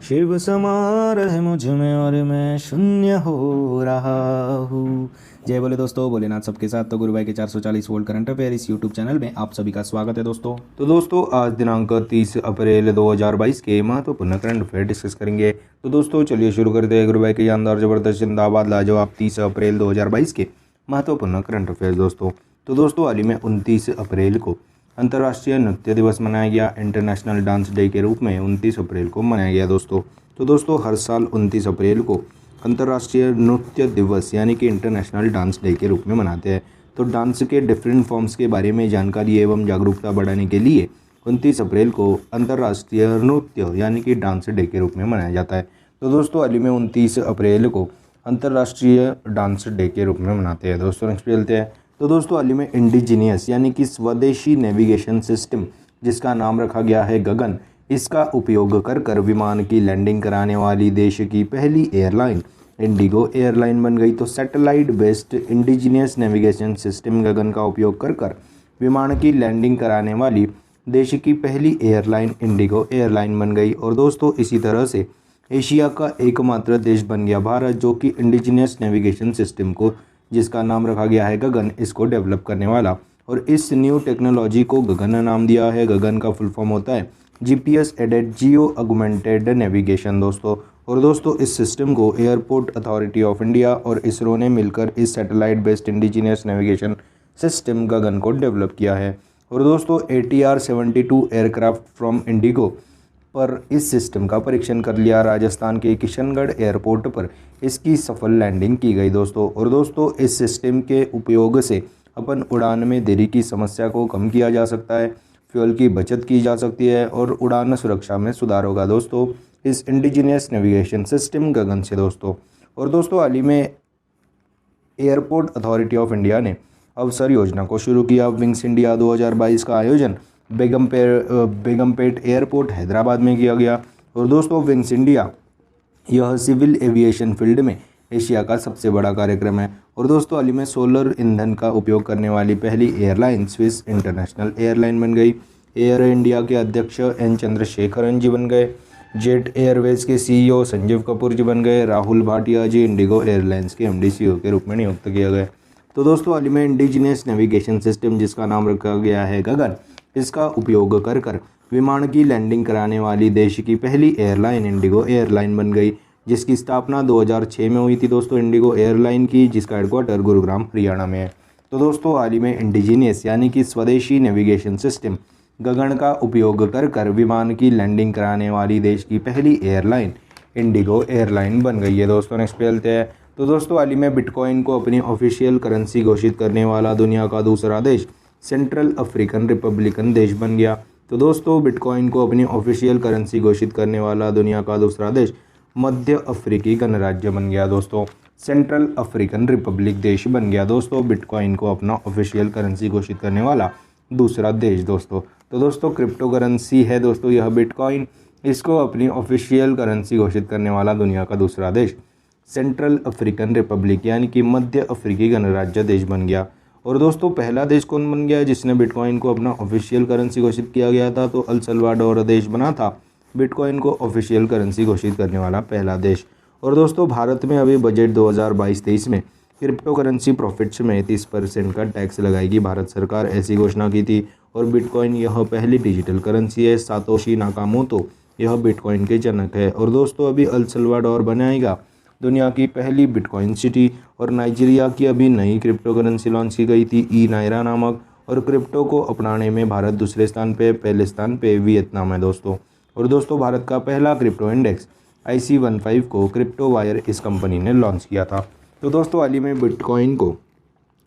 शिव समा रहे मुझ में और मैं शून्य हो रहा हूँ। जय बोले दोस्तों, भोलेनाथ सबके साथ। तो गुरु भाई के 440 वोल्ट करंट अफेयर इस यूट्यूब चैनल में आप सभी का स्वागत है दोस्तों। तो दोस्तों आज दिनांक 30 अप्रैल 2022 के महत्वपूर्ण करंट अफेयर डिस्कस करेंगे। तो दोस्तों चलिए शुरू करते हैं गुरु भाई के शानदार जबरदस्त जिंदाबाद लाजवाब 30 अप्रैल 2022 के महत्वपूर्ण करंट अफेयर दोस्तों। तो दोस्तों हाल ही में 29 अप्रैल को अंतर्राष्ट्रीय नृत्य दिवस मनाया गया। इंटरनेशनल डांस डे के रूप में 29 अप्रैल को मनाया गया दोस्तों। तो दोस्तों हर साल 29 अप्रैल को अंतर्राष्ट्रीय नृत्य दिवस यानी कि इंटरनेशनल डांस डे के रूप में मनाते हैं। तो डांस के डिफरेंट फॉर्म्स के बारे में जानकारी एवं जागरूकता बढ़ाने के लिए 29 अप्रैल को अंतर्राष्ट्रीय नृत्य यानी कि डांस डे के रूप में मनाया जाता है। तो दोस्तों हाल ही में 29 अप्रैल को अंतर्राष्ट्रीय डांस डे के रूप में मनाते हैं दोस्तों। नेक्स्ट चलते हैं। तो दोस्तों हाल ही में इंडिजीनियस यानी कि स्वदेशी नेविगेशन सिस्टम जिसका नाम रखा गया है गगन, इसका उपयोग कर विमान की लैंडिंग कराने वाली देश की पहली एयरलाइन इंडिगो एयरलाइन बन गई। तो satellite based indigenous navigation system Gagan का उपयोग कर विमान की लैंडिंग कराने वाली देश की पहली एयरलाइन इंडिगो एयरलाइन बन गई। और दोस्तों इसी तरह से एशिया का एकमात्र देश बन गया भारत, जो कि इंडिजीनियस नेविगेशन सिस्टम को जिसका नाम रखा गया है गगन, इसको डेवलप करने वाला। और इस न्यू टेक्नोलॉजी को गगन नाम दिया है। गगन का फुल फॉर्म होता है GPS aided geo augmented navigation दोस्तों। और दोस्तों इस सिस्टम को एयरपोर्ट अथॉरिटी ऑफ इंडिया और इसरो ने मिलकर इस satellite based indigenous navigation system Gagan को डेवलप किया है। और दोस्तों ATR-72 एयरक्राफ्ट फ्रॉम इंडिगो पर इस सिस्टम का परीक्षण कर लिया। राजस्थान के किशनगढ़ एयरपोर्ट पर इसकी सफल लैंडिंग की गई दोस्तों। और दोस्तों इस सिस्टम के उपयोग से अपन उड़ान में देरी की समस्या को कम किया जा सकता है, फ्यूल की बचत की जा सकती है और उड़ान सुरक्षा में सुधार होगा दोस्तों इस इंडिजीनियस नेविगेशन सिस्टम गगन से दोस्तों। और दोस्तों हाल ही में एयरपोर्ट अथॉरिटी ऑफ इंडिया ने अवसर योजना को शुरू किया। विंग्स इंडिया 2022 का आयोजन बेगमपेट एयरपोर्ट हैदराबाद में किया गया। और दोस्तों विंग्स इंडिया यह सिविल एविएशन फील्ड में एशिया का सबसे बड़ा कार्यक्रम है। और दोस्तों हाल ही में सोलर ईंधन का उपयोग करने वाली पहली एयरलाइन स्विस इंटरनेशनल एयरलाइन बन गई। एयर इंडिया के अध्यक्ष एन चंद्रशेखरन जी बन गए। जेट एयरवेज के CEO संजीव कपूर जी बन गए। राहुल भाटिया जी इंडिगो एयरलाइंस के MD CEO के रूप में नियुक्त किए गए। तो दोस्तों हाल ही में इंडिजीनियस नेविगेशन सिस्टम जिसका नाम रखा गया है गगन, इसका उपयोग कर विमान की लैंडिंग कराने वाली देश की पहली एयरलाइन इंडिगो एयरलाइन बन गई, जिसकी स्थापना 2006 में हुई थी दोस्तों इंडिगो एयरलाइन की, जिसका हेडक्वार्टर गुरुग्राम हरियाणा में है। तो दोस्तों हाल ही में इंडिजीनियस यानी कि स्वदेशी नेविगेशन सिस्टम गगन का उपयोग कर विमान की लैंडिंग कराने वाली देश की पहली एयरलाइन इंडिगो एयरलाइन बन गई है दोस्तों। नेक्स्ट पे चलते हैं। तो दोस्तों हाल ही में बिटकॉइन को अपनी ऑफिशियल करेंसी घोषित करने वाला दुनिया का दूसरा देश सेंट्रल अफ्रीकन रिपब्लिकन देश बन गया। तो दोस्तों बिटकॉइन को अपनी ऑफिशियल करेंसी घोषित करने वाला दुनिया का दूसरा देश मध्य अफ्रीकी गणराज्य बन गया दोस्तों। सेंट्रल अफ्रीकन रिपब्लिक देश बन गया दोस्तों बिटकॉइन को अपना ऑफिशियल करेंसी घोषित करने वाला दूसरा देश दोस्तों। तो दोस्तों क्रिप्टो करेंसी है दोस्तों यह बिटकॉइन, इसको अपनी ऑफिशियल करेंसी घोषित करने वाला दुनिया का दूसरा देश सेंट्रल अफ्रीकन रिपब्लिक यानी कि मध्य अफ्रीकी गणराज्य देश बन गया। और दोस्तों पहला देश कौन बन गया जिसने बिटकॉइन को अपना ऑफिशियल करेंसी घोषित किया गया था? तो अल सल्वाडोर देश बना था बिटकॉइन को ऑफिशियल करेंसी घोषित करने वाला पहला देश। और दोस्तों भारत में अभी बजट 2022-23 में क्रिप्टो करेंसी प्रॉफिट्स में 30% का टैक्स लगाएगी भारत सरकार, ऐसी घोषणा की थी। और बिटकॉइन यह पहली डिजिटल करेंसी है। सातोशी नाकामोटो यह बिटकॉइन के जनक है। और दोस्तों अभी अल सल्वाडोर बनाएगा दुनिया की पहली बिटकॉइन सिटी। और नाइजीरिया की अभी नई क्रिप्टो करेंसी लॉन्च की गई थी ई नायरा नामक। और क्रिप्टो को अपनाने में भारत दूसरे स्थान पे, पहले स्थान पे वियतनाम है दोस्तों। और दोस्तों भारत का पहला क्रिप्टो इंडेक्स IC15 को क्रिप्टो वायर इस कंपनी ने लॉन्च किया था। तो दोस्तों हाल ही में बिटकॉइन को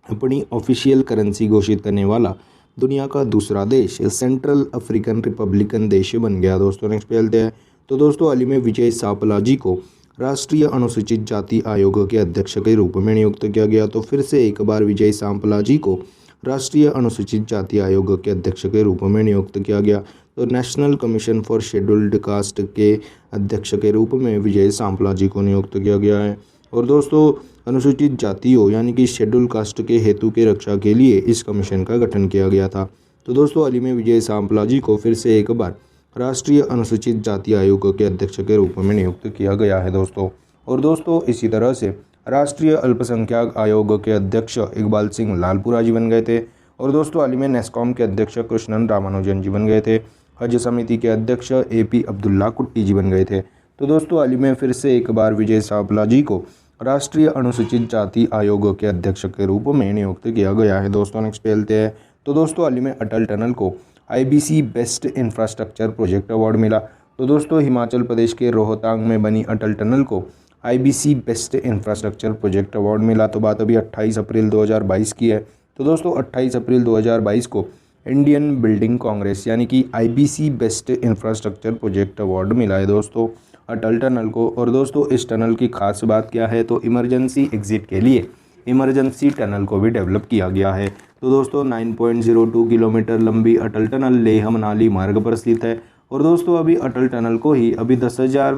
अपनी ऑफिशियल करेंसी घोषित करने वाला दुनिया का दूसरा देश सेंट्रल अफ्रीकन रिपब्लिकन देश बन गया दोस्तों। नेक्स्ट पे चलते हैं। तो दोस्तों हाल ही में विजय सापला जी को राष्ट्रीय अनुसूचित जाति आयोग के अध्यक्ष के रूप में नियुक्त किया गया। तो फिर से एक बार विजय सांपला जी को राष्ट्रीय अनुसूचित जाति आयोग के अध्यक्ष के रूप में नियुक्त किया गया। तो national commission for scheduled caste के अध्यक्ष के रूप में विजय सांपला जी को नियुक्त किया गया है। और दोस्तों अनुसूचित जातियों यानी कि शेड्यूल कास्ट के हेतु की रक्षा के लिए इस कमीशन का गठन किया गया था। तो दोस्तों हाल ही में विजय सांपला जी को फिर से एक बार राष्ट्रीय अनुसूचित जाति आयोग के अध्यक्ष के रूप में नियुक्त किया गया है दोस्तों। और दोस्तों इसी तरह से राष्ट्रीय अल्पसंख्यक आयोग के अध्यक्ष इकबाल सिंह लालपुरा जी बन गए थे। और दोस्तों हाल ही में नेस्कॉम के अध्यक्ष कृष्णन रामानुजन जी बन गए थे। हज समिति के अध्यक्ष AP अब्दुल्ला कुट्टी जी बन गए थे। तो दोस्तों हाल ही में फिर से एक बार विजय सावला जी को राष्ट्रीय अनुसूचित जाति आयोग के अध्यक्ष के रूप में नियुक्त किया गया है दोस्तों। नेक्स्ट पे चलते हैं। तो दोस्तों हाल ही में अटल टनल को IBC best infrastructure project award मिला। तो दोस्तों हिमाचल प्रदेश के रोहतांग में बनी अटल टनल को IBC best infrastructure project award मिला। तो बात अभी 28 अप्रैल 2022 की है। तो दोस्तों 28 अप्रैल 2022 को इंडियन बिल्डिंग कांग्रेस यानी कि IBC best infrastructure project award मिला है दोस्तों अटल टनल को। और दोस्तों इस टनल की खास बात क्या है, तो इमरजेंसी एग्जिट के लिए इमरजेंसी टनल को भी डेवलप किया गया है। तो दोस्तों 9.02 किलोमीटर लंबी अटल टनल लेह मनाली मार्ग पर स्थित है। और दोस्तों अभी अटल टनल को ही अभी 10,000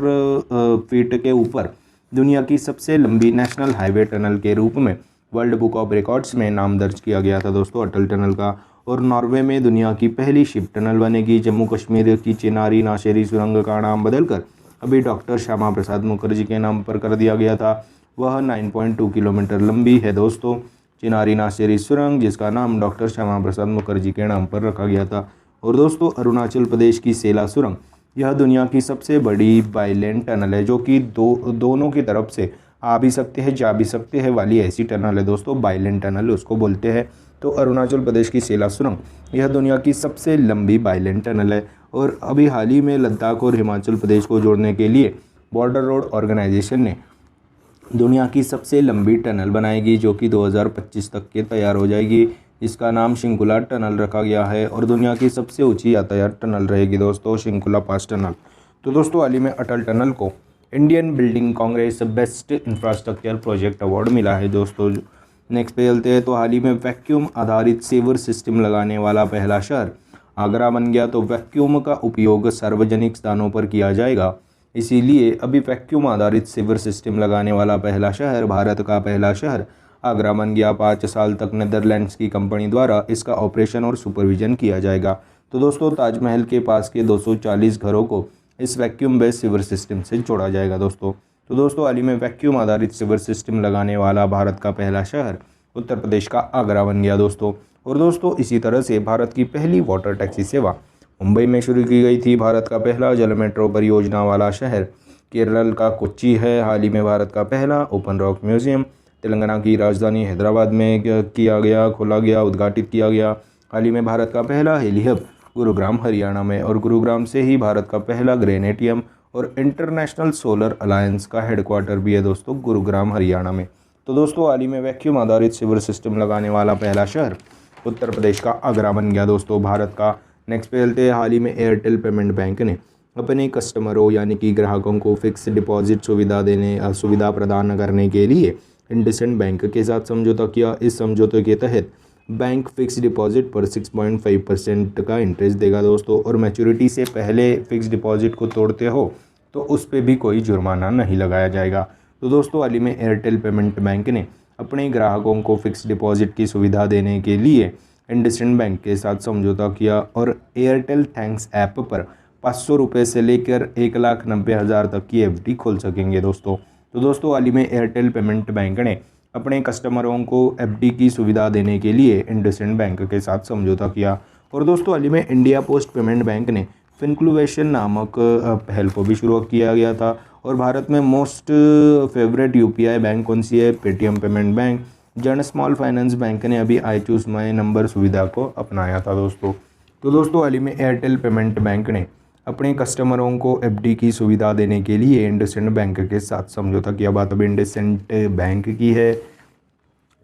फीट के ऊपर दुनिया की सबसे लंबी नेशनल हाईवे टनल के रूप में वर्ल्ड बुक ऑफ रिकॉर्ड्स में नाम दर्ज किया गया था दोस्तों अटल टनल का। और नॉर्वे में दुनिया की पहली शिप टनल बनेगी। जम्मू कश्मीर की चिनारी नाशेरी सुरंग का नाम बदलकर अभी डॉक्टर श्यामा प्रसाद मुखर्जी के नाम पर कर दिया गया था। वह 9.2 किलोमीटर लंबी है दोस्तों चिनारी नाशेरी सुरंग, जिसका नाम डॉक्टर श्यामा प्रसाद मुखर्जी के नाम पर रखा गया था। और दोस्तों अरुणाचल प्रदेश की सेला सुरंग यह दुनिया की सबसे बड़ी बाईलेन टनल है, जो कि दोनों की तरफ से आ भी सकते हैं जा भी सकते हैं वाली ऐसी टनल है दोस्तों। बाईलेन टनल उसको बोलते हैं। तो अरुणाचल प्रदेश की सेला सुरंग यह दुनिया की सबसे लंबी बाईलेन टनल है। और अभी हाल ही में लद्दाख और हिमाचल प्रदेश को जोड़ने के लिए बॉर्डर रोड ऑर्गेनाइजेशन ने दुनिया की सबसे लंबी टनल बनाएगी, जो कि 2025 तक के तैयार हो जाएगी। इसका नाम शिंकुला टनल रखा गया है। और दुनिया की सबसे ऊंची यातायात टनल रहेगी दोस्तों शिंकुला पास टनल। तो दोस्तों हाल ही में अटल टनल को Indian building Congress best infrastructure project award मिला है दोस्तों। नेक्स्ट पे चलते हैं। तो हाल ही में वैक्यूम आधारित सीवर सिस्टम लगाने वाला पहला शहर आगरा बन गया। तो वैक्यूम का उपयोग सार्वजनिक स्थानों पर किया जाएगा, इसीलिए अभी वैक्यूम आधारित सीवर सिस्टम लगाने वाला पहला शहर, भारत का पहला शहर आगरा बन गया। 5 साल तक नेदरलैंड्स की कंपनी द्वारा इसका ऑपरेशन और सुपरविजन किया जाएगा। तो दोस्तों ताजमहल के पास के 240 घरों को इस वैक्यूम बेस्ड सीवर सिस्टम से जोड़ा जाएगा दोस्तों। तो दोस्तों हाल ही में वैक्यूम आधारित सीवर सिस्टम लगाने वाला भारत का पहला शहर उत्तर प्रदेश का आगरा बन गया दोस्तों। और दोस्तों इसी तरह से भारत की पहली वाटर टैक्सी सेवा मुंबई में शुरू की गई थी। भारत का पहला जल मेट्रो परियोजना वाला शहर केरल का कोच्चि है। हाल ही में भारत का पहला ओपन रॉक म्यूजियम तेलंगाना की राजधानी हैदराबाद में खोला गया, उद्घाटित किया गया। हाल ही में भारत का पहला हेली हब गुरुग्राम हरियाणा में, और गुरुग्राम से ही भारत का पहला ग्रेनेटियम और इंटरनेशनल सोलर अलायंस का हेडक्वार्टर भी है दोस्तों गुरुग्राम हरियाणा में। तो दोस्तों हाल ही में वैक्यूम आधारित सीवर सिस्टम लगाने वाला पहला शहर उत्तर प्रदेश का आगरा बन गया दोस्तों भारत का। नेक्स्ट पे चलते हैं। हाल ही में एयरटेल पेमेंट बैंक ने अपने कस्टमरों यानी कि ग्राहकों को फिक्स डिपॉजिट सुविधा प्रदान करने के लिए इंडसइंड बैंक के साथ समझौता किया। इस समझौते के तहत बैंक फिक्स डिपॉजिट पर 6.5% का इंटरेस्ट देगा दोस्तों। और मैच्योरिटी से पहले फिक्स डिपॉजिट को तोड़ते हो तो उस पर भी कोई जुर्माना नहीं लगाया जाएगा। तो दोस्तों हाल ही में एयरटेल पेमेंट बैंक ने अपने ग्राहकों को फिक्स डिपॉजिट की सुविधा देने के लिए इंडसइंड बैंक के साथ समझौता किया। और एयरटेल थैंक्स ऐप पर 500 रुपये से लेकर 1,90,000 तक की FD खोल सकेंगे दोस्तों। तो दोस्तों हाल ही में एयरटेल पेमेंट बैंक ने अपने कस्टमरों को FD की सुविधा देने के लिए इंडसइंड बैंक के साथ समझौता किया। और दोस्तों हाल ही में इंडिया पोस्ट पेमेंट बैंक ने फिनक्लुवेशन नामक पहल को भी शुरू किया गया था। और भारत में मोस्ट फेवरेट UPI बैंक कौन सी है? Paytm payment bank. जन स्मॉल फाइनेंस बैंक ने अभी आई चूज माई नंबर सुविधा को अपनाया था दोस्तों। तो दोस्तों हाल ही में एयरटेल पेमेंट बैंक ने अपने कस्टमरों को FD की सुविधा देने के लिए इंडसइंड बैंक के साथ समझौता किया। बात अभी इंडसइंड बैंक की है,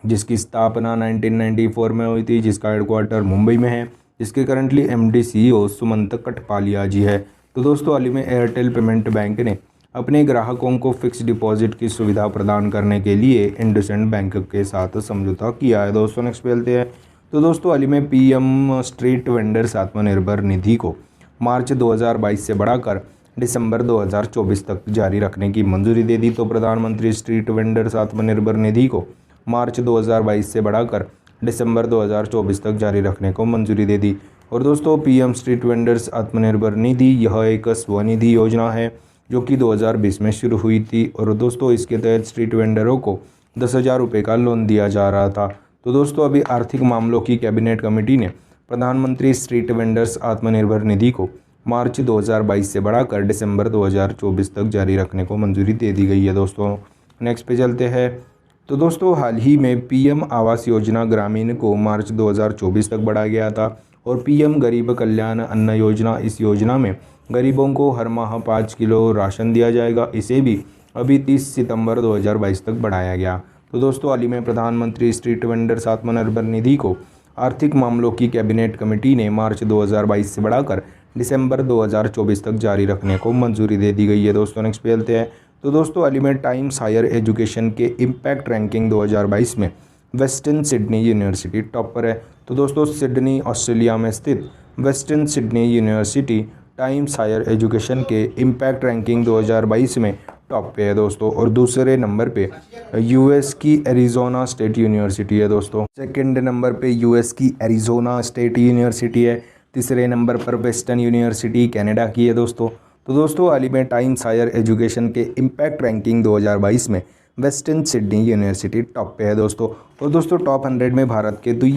जिसकी स्थापना 1994 में हुई थी, जिसका हेडक्वार्टर मुंबई में है, जिसके करंटली MD CEO सुमंत कटपालिया जी है। तो दोस्तों हाल ही में एयरटेल पेमेंट बैंक ने अपने ग्राहकों को फिक्स डिपॉजिट की सुविधा प्रदान करने के लिए इंडसइंड बैंक के साथ समझौता किया है दोस्तों। नेक्स्ट पे चलते हैं। तो दोस्तों हाल ही में PM street vendors Atmanirbhar Nidhi को मार्च 2022 से बढ़ाकर दिसंबर 2024 तक जारी रखने की मंजूरी दे दी। तो प्रधानमंत्री स्ट्रीट वेंडर्स आत्मनिर्भर निधि को मार्च 2022 से बढ़ाकर दिसंबर 2024 तक जारी रखने को मंजूरी दे दी। और दोस्तों PM street vendors Atmanirbhar Nidhi यह एक स्वनिधि योजना है जो कि 2020 में शुरू हुई थी। और दोस्तों इसके तहत स्ट्रीट वेंडरों को 10,000 रुपये का लोन दिया जा रहा था। तो दोस्तों अभी आर्थिक मामलों की कैबिनेट कमेटी ने प्रधानमंत्री स्ट्रीट वेंडर्स आत्मनिर्भर निधि को मार्च 2022 से बढ़ाकर दिसंबर 2024 तक जारी रखने को मंजूरी दे दी गई है। दोस्तों नेक्स्ट पे चलते हैं। तो दोस्तों हाल ही में पीएम आवास योजना ग्रामीण को मार्च 2024 तक बढ़ाया गया था और पीएम गरीब कल्याण अन्न योजना, इस योजना में गरीबों को हर माह 5 किलो राशन दिया जाएगा। इसे भी अभी 30 सितंबर 2022 तक बढ़ाया गया। तो दोस्तों हाल ही में प्रधानमंत्री स्ट्रीट वेंडर्स आत्मनिर्भर निधि को आर्थिक मामलों की कैबिनेट कमेटी ने मार्च 2022 से बढ़ाकर दिसंबर 2024 तक जारी रखने को मंजूरी दे दी गई है। दोस्तों नेक्स्ट पे चलते हैं। तो दोस्तों हाल ही में टाइम्स हायर एजुकेशन के इम्पैक्ट रैंकिंग 2022 में वेस्टर्न सिडनी यूनिवर्सिटी टॉप पर है। तो दोस्तों सिडनी ऑस्ट्रेलिया में स्थित western Sydney university Times higher education के इम्पैक्ट रैंकिंग 2022 में टॉप पे है दोस्तों। और दूसरे नंबर पे यूएस की एरिज़ोना स्टेट यूनिवर्सिटी है दोस्तों। सेकंड नंबर पे यूएस की एरिज़ोना स्टेट यूनिवर्सिटी है। तीसरे नंबर पर वेस्टर्न यूनिवर्सिटी कनाडा की है दोस्तों। तो दोस्तों हाल ही में टाइम्स हायर एजुकेशन के इम्पैक्ट रैंकिंग 2022 में वेस्टर्न सिडनी यूनिवर्सिटी टॉप पे है दोस्तों। और दोस्तों टॉप 100 में भारत के दो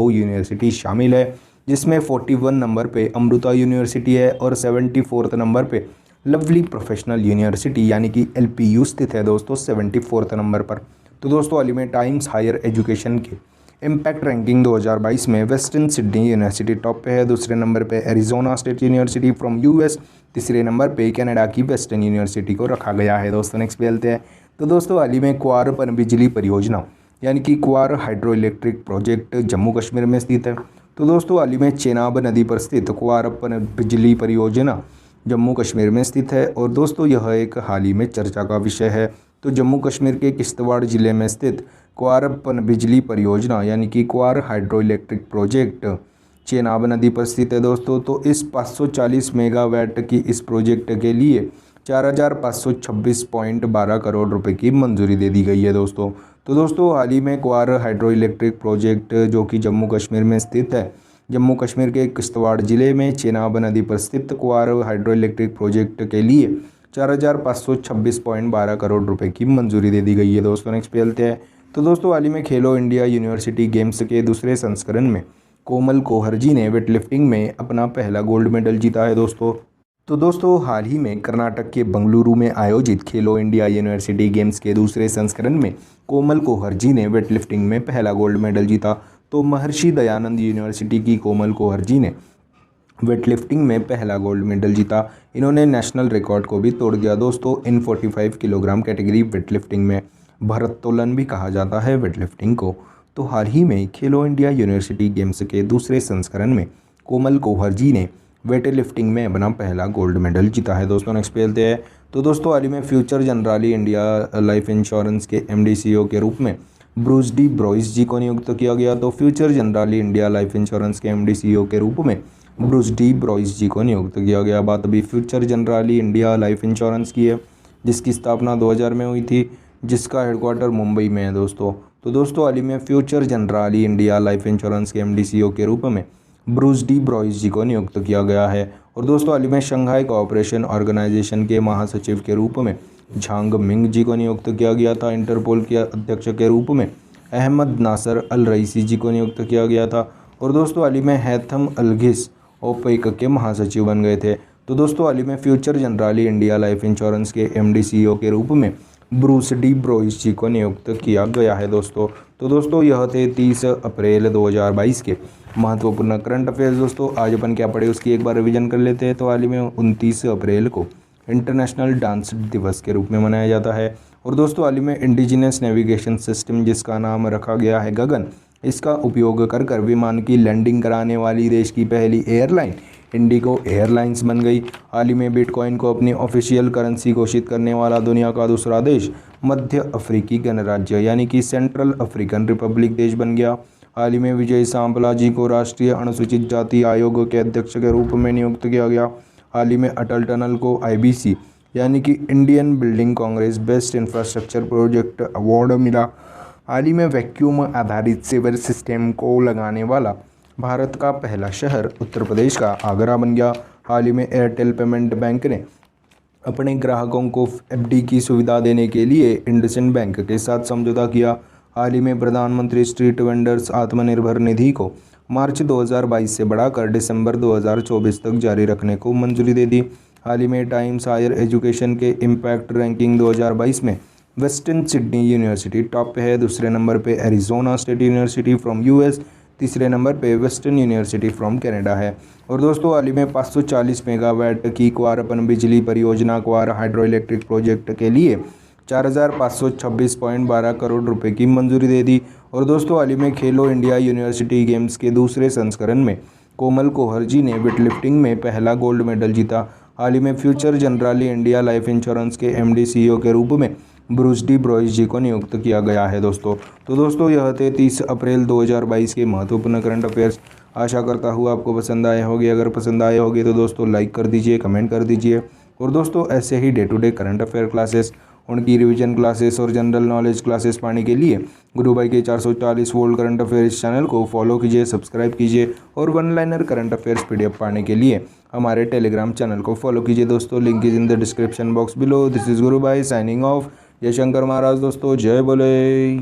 यूनिवर्सिटी शामिल है, जिसमें 41 नंबर पे अमृता यूनिवर्सिटी है और 74th नंबर पे लवली प्रोफेशनल यूनिवर्सिटी यानी कि LPU स्थित है दोस्तों 74th नंबर पर। तो दोस्तों हाल ही में टाइम्स हायर एजुकेशन के इम्पैक्ट रैंकिंग 2022 में वेस्टर्न सिडनी यूनिवर्सिटी टॉप पे है। दूसरे नंबर पे Arizona state university from US। तीसरे नंबर पे कनाडा की वेस्टर्न यूनिवर्सिटी को रखा गया है दोस्तों। नेक्स्ट पे चलते हैं। तो दोस्तों हाल ही में क्वार पनबिजली परियोजना यानी कि Kwar hydro electric project Jammu Kashmir में स्थित है। तो दोस्तों हाल ही में चेनाब नदी पर स्थित क्वार पनबिजली परियोजना जम्मू कश्मीर में स्थित है। और दोस्तों यह एक हाल ही में चर्चा का विषय है। तो जम्मू कश्मीर के किश्तवाड़ ज़िले में स्थित क्वार पनबिजली परियोजना यानी कि Kwar hydro electric project Chenab नदी पर स्थित है दोस्तों। तो इस 540 मेगावाट की इस प्रोजेक्ट के लिए 4,526.12 करोड़ रुपए की मंजूरी दे दी गई है दोस्तों। तो दोस्तों हाल ही में क्वार हाइड्रो इलेक्ट्रिक प्रोजेक्ट जो कि जम्मू कश्मीर में स्थित है, जम्मू कश्मीर के किश्तवाड़ ज़िले में चेनाब नदी पर स्थित क्वार हाइड्रो इलेक्ट्रिक प्रोजेक्ट के लिए 4,526.12 करोड़ रुपए की मंजूरी दे दी गई है दोस्तों। नेक्स्ट पे चलते हैं। तो दोस्तों हाल ही में खेलो इंडिया यूनिवर्सिटी गेम्स के दूसरे संस्करण में कोमल कोहरजी ने वेटलिफ्टिंग में अपना पहला गोल्ड मेडल जीता है दोस्तों। तो दोस्तों हाल ही में कर्नाटक के बंगलुरु में आयोजित खेलो इंडिया यूनिवर्सिटी गेम्स के दूसरे संस्करण में कोमल कोहरजी ने वेटलिफ्टिंग में पहला गोल्ड मेडल जीता। तो महर्षि दयानंद यूनिवर्सिटी की कोमल कोहरजी ने वेटलिफ्टिंग में पहला गोल्ड मेडल जीता। इन्होंने नेशनल रिकॉर्ड को भी तोड़ दिया दोस्तों इन 45 किलोग्राम कैटेगरी वेटलिफ्टिंग में। भारोत्तोलन भी कहा जाता है वेटलिफ्टिंग को। तो हाल ही में खेलो इंडिया यूनिवर्सिटी गेम्स के दूसरे संस्करण में कोमल कोहरजी ने वेटलिफ्टिंग में अपना पहला गोल्ड मेडल जीता है दोस्तों। नेक्स्ट पे चलते हैं। तो दोस्तों हाल ही में future generally India life insurance के MD CEO के रूप में ब्रूस डी ब्रॉइस जी को नियुक्त किया गया। तो future generally India life insurance के MD CEO के रूप में ब्रूस डी ब्रॉइस जी को नियुक्त किया गया। बात अभी future generally India life insurance की है, जिसकी स्थापना 2000 में हुई थी, जिसका हेडक्वार्टर मुंबई में है दोस्तों। तो दोस्तों हाल ही में future generally India life insurance के MD CEO के रूप में ब्रूस डी ब्रॉइस जी को नियुक्त किया गया है। और दोस्तों हाल ही में शंघाई कोऑपरेशन ऑर्गेनाइजेशन के महासचिव के रूप में झांग मिंग जी को नियुक्त किया गया था। इंटरपोल के अध्यक्ष के रूप में अहमद नासर अल रईसी जी को नियुक्त किया गया था। और दोस्तों हाल ही में हैथम अलघिस ओपेक के महासचिव बन गए थे। तो दोस्तों हाल ही में future generally India life insurance के MD CEO के रूप में ब्रूस डी ब्रॉइस जी को नियुक्त किया गया है दोस्तों। तो दोस्तों यह थे 30 अप्रैल 2022 के महत्वपूर्ण करंट अफेयर्स। दोस्तों आज अपन क्या पढ़े उसकी एक बार रिवीजन कर लेते हैं। तो हाल ही में 29 अप्रैल को इंटरनेशनल डांस दिवस के रूप में मनाया जाता है। और दोस्तों हाल ही में इंडिजिनस नेविगेशन सिस्टम, जिसका नाम रखा गया है गगन, इसका उपयोग कर विमान की लैंडिंग कराने वाली देश की पहली एयरलाइन इंडिगो एयरलाइंस बन गई। हाल ही में बिटकॉइन को अपनी ऑफिशियल करेंसी घोषित करने वाला दुनिया का दूसरा देश मध्य अफ्रीकी गणराज्य यानी कि सेंट्रल अफ्रीकन रिपब्लिक देश बन गया। हाल ही में विजय सांपला जी को राष्ट्रीय अनुसूचित जाति आयोग के अध्यक्ष के रूप में नियुक्त किया गया। हाल ही में अटल टनल को IBC यानी कि Indian building Congress best infrastructure project award मिला। हाल ही में वैक्यूम आधारित सीवर सिस्टम को लगाने वाला भारत का पहला शहर उत्तर प्रदेश का आगरा बन गया। हाल ही में एयरटेल पेमेंट बैंक ने अपने ग्राहकों को एफडी की सुविधा देने के लिए इंडसइंड बैंक के साथ समझौता किया। हाल ही में प्रधानमंत्री स्ट्रीट वेंडर्स आत्मनिर्भर निधि को मार्च 2022 से बढ़ाकर दिसंबर 2024 तक जारी रखने को मंजूरी दे दी। हाल ही में टाइम्स हायर एजुकेशन के इम्पैक्ट रैंकिंग 2022 में वेस्टर्न सिडनी यूनिवर्सिटी टॉप पे है। दूसरे नंबर पे Arizona state university from US, तीसरे नंबर पे वेस्टर्न यूनिवर्सिटी फ्रॉम कनाडा है। और दोस्तों हाल ही में 540 मेगावाट की क्वारपन बिजली परियोजना क्वार हाइड्रो इलेक्ट्रिक प्रोजेक्ट के लिए 4,526.12 करोड़ रुपए की मंजूरी दे दी। और दोस्तों हाल ही में खेलो इंडिया यूनिवर्सिटी गेम्स के दूसरे संस्करण में कोमल कोहरजी ने वेटलिफ्टिंग में पहला गोल्ड मेडल जीता। हाल ही में future generally India life insurance के एमडी सीईओ के रूप में ब्रूस डी ब्रोइस जी को नियुक्त किया गया है दोस्तों। तो दोस्तों यह थे 30 अप्रैल 2022 के महत्वपूर्ण करंट अफेयर्स। आशा करता हूँ आपको पसंद आए होंगे। अगर पसंद आए होंगे तो दोस्तों लाइक कर दीजिए, कमेंट कर दीजिए। और दोस्तों ऐसे ही day to day current affair classes, उनकी रिवीजन क्लासेस और जनरल नॉलेज क्लासेस पाने के लिए गुरु भाई के 440 वोल्ट करंट अफेयर्स चैनल को फॉलो कीजिए, सब्सक्राइब कीजिए। और one liner current affairs PDF पाने के लिए हमारे टेलीग्राम चैनल को फॉलो कीजिए दोस्तों। Link is in the description box below. This is गुरु भाई साइनिंग ऑफ। जय शंकर महाराज दोस्तों, जय बोले।